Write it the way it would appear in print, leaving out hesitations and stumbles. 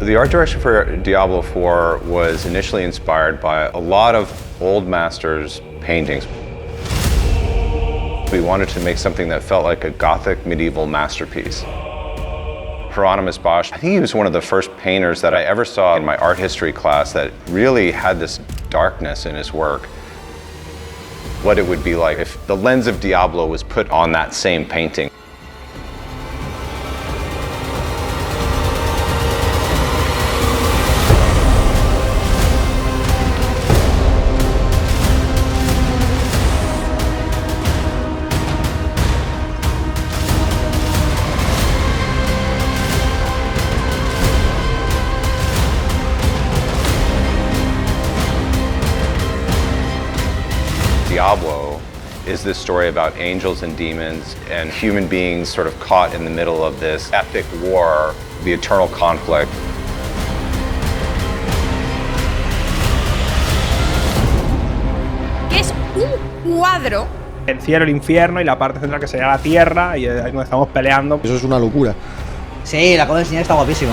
The art direction for Diablo IV was initially inspired by a lot of old masters' paintings. We wanted to make something that felt like a gothic medieval masterpiece. Hieronymus Bosch, I think he was one of the first painters that I ever saw in my art history class that really had this darkness in his work. What it would be like if the lens of Diablo was put on that same painting. Diablo is this story about angels and demons and human beings sort of caught in the middle of this epic war, the eternal conflict. Es un cuadro. El cielo, el infierno y la parte central que sería la tierra y ahí donde estamos peleando. Eso es una locura. Sí, la acabo de enseñar, está guapísimo.